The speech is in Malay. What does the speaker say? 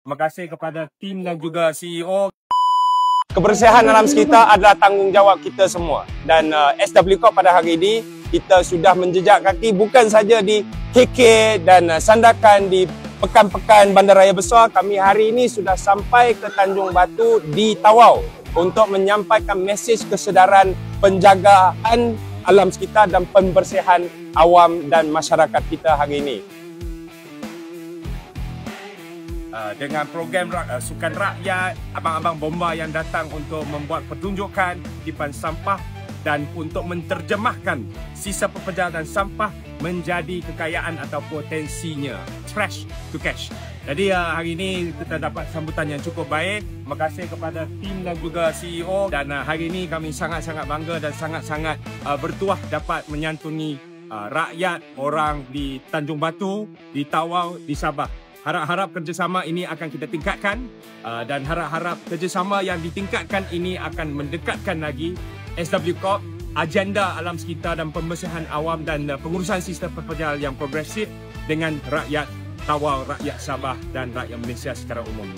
Terima kasih kepada tim dan juga CEO. Kebersihan alam sekitar adalah tanggungjawab kita semua. Dan SW Corp pada hari ini, kita sudah menjejak kaki bukan saja di KK dan Sandakan di pekan-pekan bandaraya besar. Kami hari ini sudah sampai ke Tanjung Batu di Tawau untuk menyampaikan mesej kesedaran penjagaan alam sekitar dan pembersihan awam dan masyarakat kita hari ini. Dengan program Sukan Rakyat, abang-abang bomba yang datang untuk membuat pertunjukan titipan sampah dan untuk menterjemahkan sisa pepedalan sampah menjadi kekayaan atau potensinya, trash to cash. Jadi hari ini kita dapat sambutan yang cukup baik. Terima kasih kepada tim dan juga CEO, dan hari ini kami sangat-sangat bangga dan sangat-sangat bertuah dapat menyantuni rakyat orang di Tanjung Batu, di Tawau, di Sabah. Harap-harap kerjasama ini akan kita tingkatkan dan harap-harap kerjasama yang ditingkatkan ini akan mendekatkan lagi SW Corp, agenda alam sekitar dan pembersihan awam dan pengurusan sistem pepedalan yang progresif dengan rakyat Tawau, rakyat Sabah dan rakyat Malaysia secara umum.